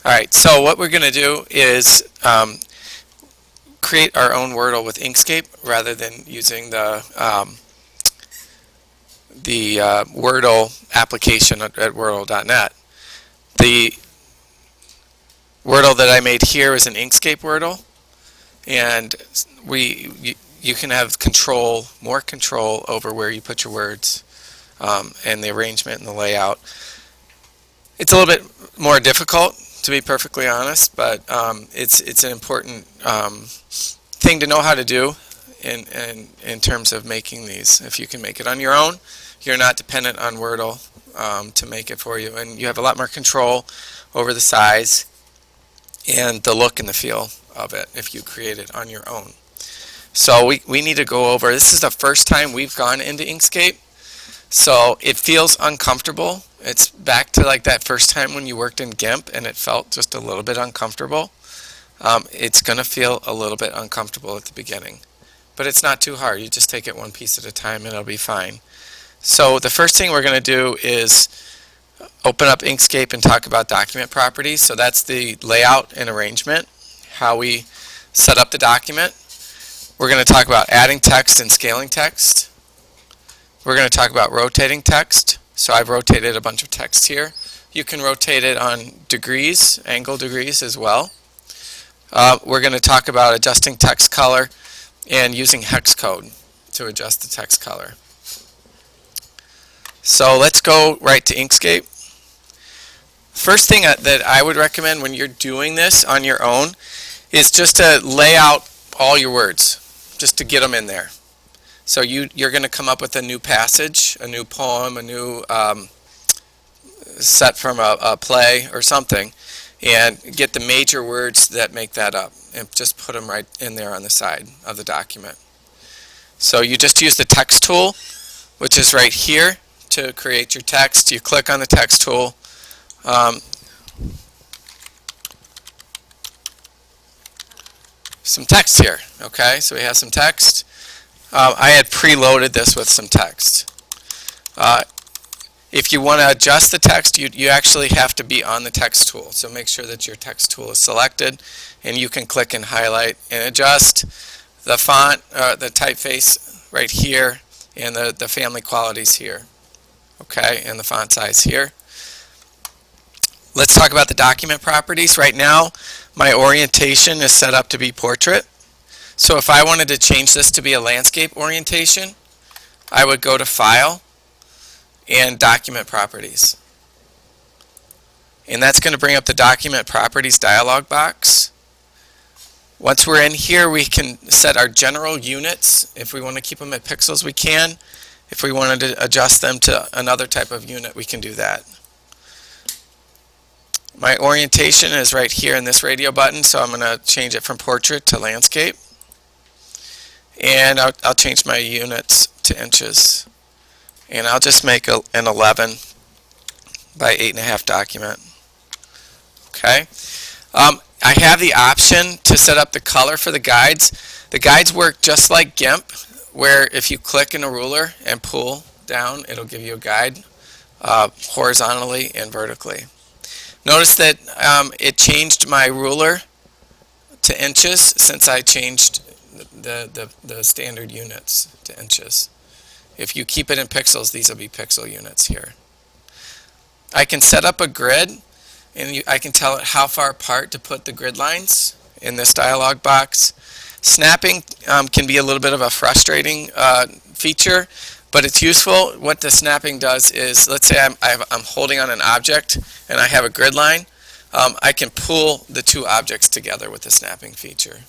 Alright, so what we're going to do is create our own Wordle with Inkscape rather than using the Wordle application at Wordle.net. The Wordle that I made here is an Inkscape Wordle, and you can have more control over where you put your words and the arrangement and the layout. It's a little bit more difficult, to be perfectly honest, but it's an important thing to know how to do in terms of making these. If you can make it on your own, you're not dependent on Wordle to make it for you, and you have a lot more control over the size and the look and the feel of it if you create it on your own. So we need to go over, this is the first time we've gone into Inkscape, so it feels uncomfortable. It's back to like that first time when you worked in GIMP and it felt just a little bit uncomfortable. It's going to feel a little bit uncomfortable at the beginning, but it's not too hard. You just take it one piece at a time and it'll be fine. So the first thing we're going to do is open up Inkscape and talk about document properties. So that's the layout and arrangement, how we set up the document. We're going to talk about adding text and scaling text. We're going to talk about rotating text. So I've rotated a bunch of text here. You can rotate it on degrees, angle degrees as well. We're going to talk about adjusting text color and using hex code to adjust the text color. So let's go right to Inkscape. First thing that I would recommend when you're doing this on your own is just to lay out all your words, just to get them in there. So you're going to come up with a new passage, a new poem, a new set from a play or something, and get the major words that make that up and just put them right in there on the side of the document. So you just use the text tool, which is right here, to create your text. You click on the text tool. Some text here. Okay, so we have some text. I had preloaded this with some text. If you want to adjust the text, you actually have to be on the text tool. So make sure that your text tool is selected, and you can click and highlight and adjust the font, the typeface right here, and the family qualities here. Okay, and the font size here. Let's talk about the document properties. Right now, my orientation is set up to be portrait. So if I wanted to change this to be a landscape orientation, I would go to File and Document Properties. And that's going to bring up the Document Properties dialog box. Once we're in here, we can set our general units. If we want to keep them at pixels, we can. If we wanted to adjust them to another type of unit, we can do that. My orientation is right here in this radio button, so I'm going to change it from portrait to landscape. And I'll change my units to inches. And I'll just make an 11 by 8.5 document. Okay. I have the option to set up the color for the guides. The guides work just like GIMP, where if you click in a ruler and pull down, it'll give you a guide horizontally and vertically. Notice that it changed my ruler to inches since I changed the standard units to inches. If you keep it in pixels, these will be pixel units here. I can set up a grid, and I can tell it how far apart to put the grid lines in this dialog box. Snapping can be a little bit of a frustrating feature, but it's useful. What the snapping does is, let's say I'm holding on an object and I have a grid line. I can pull the two objects together with the snapping feature.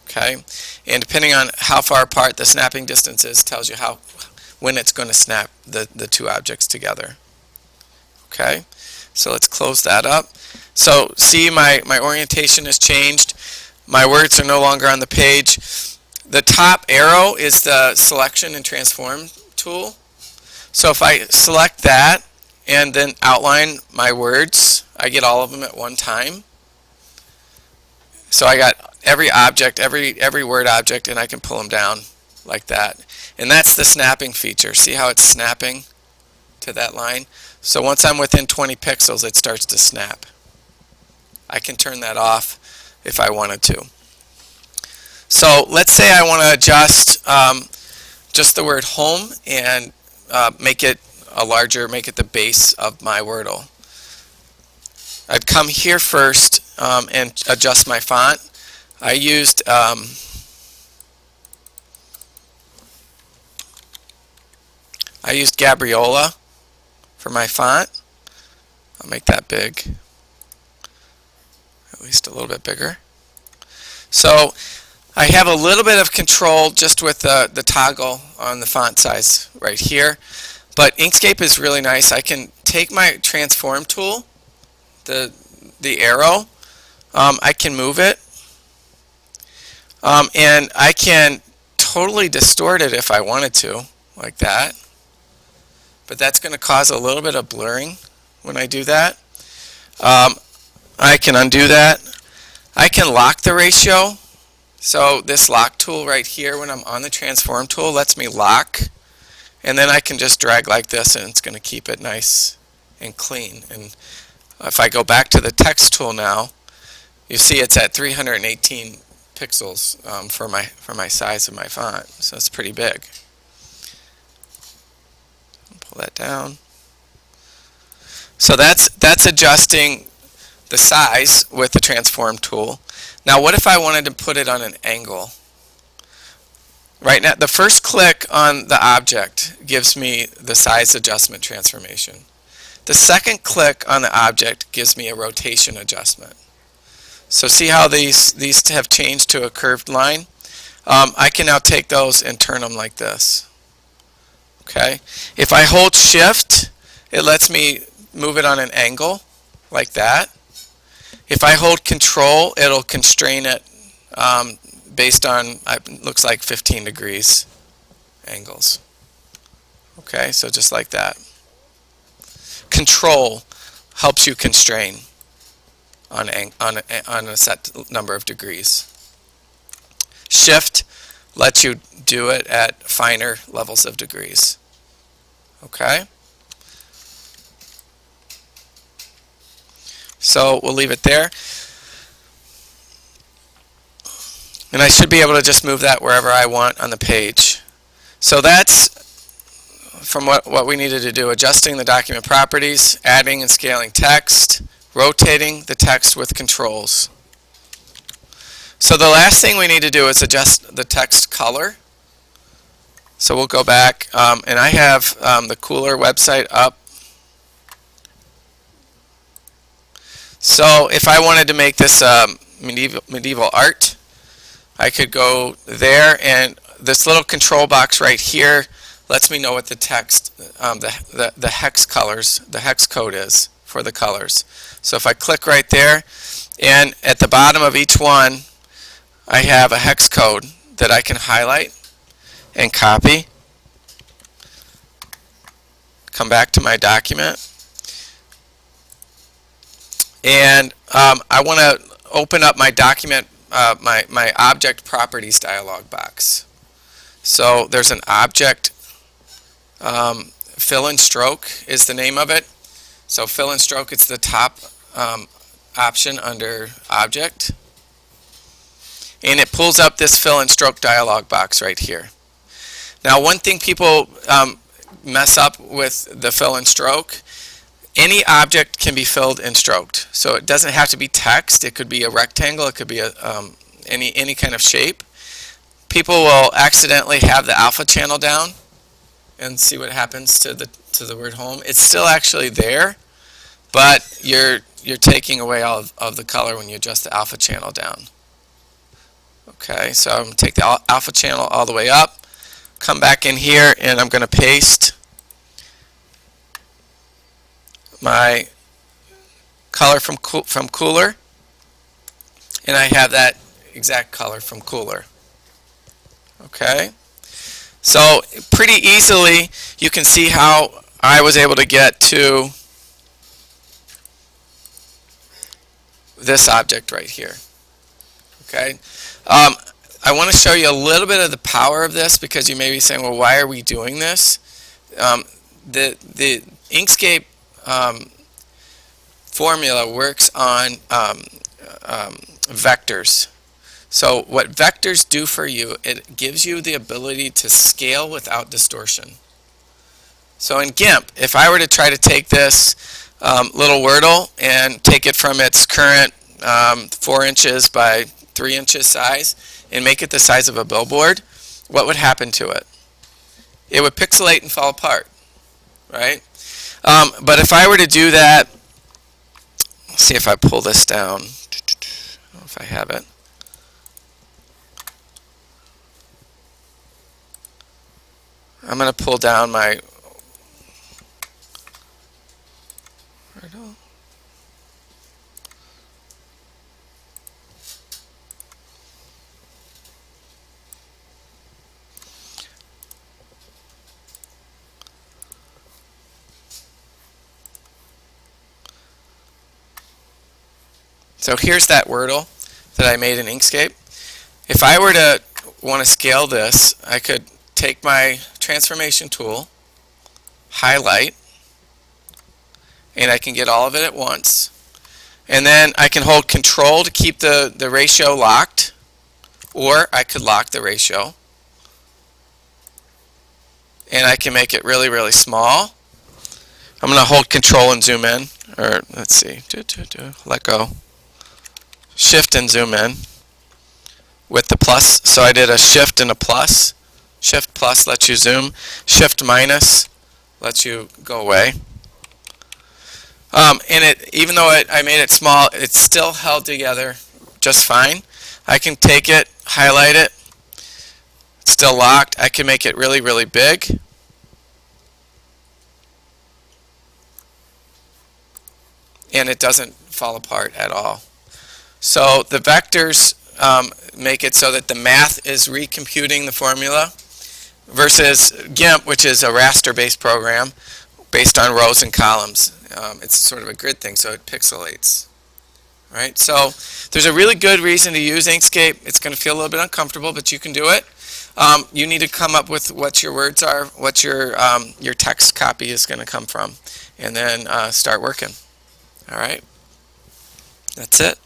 Okay, and depending on how far apart the snapping distance is, tells you when it's going to snap the two objects together. Okay, so let's close that up. So see, my orientation has changed. My words are no longer on the page. The top arrow is the selection and transform tool. So if I select that and then outline my words, I get all of them at one time. So I got every object, every word object, and I can pull them down like that. And that's the snapping feature. See how it's snapping to that line? So once I'm within 20 pixels, it starts to snap. I can turn that off if I wanted to. So let's say I want to adjust just the word home and make it make it the base of my Wordle. I'd come here first and adjust my font. I used Gabriola for my font. I'll make that big, at least a little bit bigger. So I have a little bit of control just with the toggle on the font size right here. But Inkscape is really nice. I can take my transform tool, the arrow, I can move it, and I can totally distort it if I wanted to, like that. But that's going to cause a little bit of blurring when I do that. I can undo that. I can lock the ratio. So this lock tool right here, when I'm on the transform tool, lets me lock. And then I can just drag like this, and it's going to keep it nice and clean. And if I go back to the text tool now, you see it's at 318 pixels for my size of my font. So it's pretty big. Pull that down. So that's adjusting the size with the transform tool. Now what if I wanted to put it on an angle? Right now, the first click on the object gives me the size adjustment transformation. The second click on the object gives me a rotation adjustment. So see how these have changed to a curved line? I can now take those and turn them like this. Okay. If I hold Shift, it lets me move it on an angle like that. If I hold Control, it'll constrain it based on, looks like 15 degrees angles. Okay, so just like that. Control helps you constrain on a set number of degrees. Shift lets you do it at finer levels of degrees. Okay? So we'll leave it there. And I should be able to just move that wherever I want on the page. So that's from what we needed to do: adjusting the document properties, adding and scaling text, rotating the text with controls. So the last thing we need to do is adjust the text color. So we'll go back, and I have the Cooler website up. So if I wanted to make this medieval art, I could go there, and this little control box right here lets me know what the text, the hex colors, the hex code is for the colors. So if I click right there, and at the bottom of each one, I have a hex code that I can highlight and copy. Come back to my document, and I want to open up my document, my object properties dialog box. So there's an object, fill and stroke is the name of it. So fill and stroke, it's the top option under object, and it pulls up this fill and stroke dialog box right here. Now one thing people mess up with the fill and stroke: any object can be filled and stroked. So it doesn't have to be text. It could be a rectangle. It could be any kind of shape. People will accidentally have the alpha channel down, and see what happens to the word home. It's still actually there, but you're taking away all of the color when you adjust the alpha channel down. Okay, so I'm going to take the alpha channel all the way up, come back in here, and I'm going to paste my color from Cooler, and I have that exact color from Cooler. Okay, so pretty easily you can see how I was able to get to this object right here. Okay, I want to show you a little bit of the power of this, because you may be saying, well, why are we doing this? The Inkscape formula works on vectors. So what vectors do for you, it gives you the ability to scale without distortion. So in GIMP, if I were to try to take this little Wordle and take it from its current 4 inches by 3 inches size and make it the size of a billboard, what would happen to it? It would pixelate and fall apart, right? But if I were to do that, let's see if I pull this down. I don't know if I have it. I'm going to pull down my So here's that Wordle that I made in Inkscape. If I were to want to scale this, I could take my transformation tool, highlight, and I can get all of it at once. And then I can hold Control to keep the ratio locked, or I could lock the ratio. And I can make it really, really small. I'm going to hold Control and zoom in, or let's see, let go. Shift and zoom in with the plus. So I did a shift and a plus. Shift plus lets you zoom. Shift minus lets you go away. And even though I made it small, it's still held together just fine. I can take it, highlight it. It's still locked. I can make it really, really big. And it doesn't fall apart at all. So the vectors make it so that the math is recomputing the formula versus GIMP, which is a raster-based program based on rows and columns. It's sort of a grid thing, so it pixelates. Right? So there's a really good reason to use Inkscape. It's going to feel a little bit uncomfortable, but you can do it. You need to come up with what your words are, what your text copy is going to come from, and then start working. All right? That's it.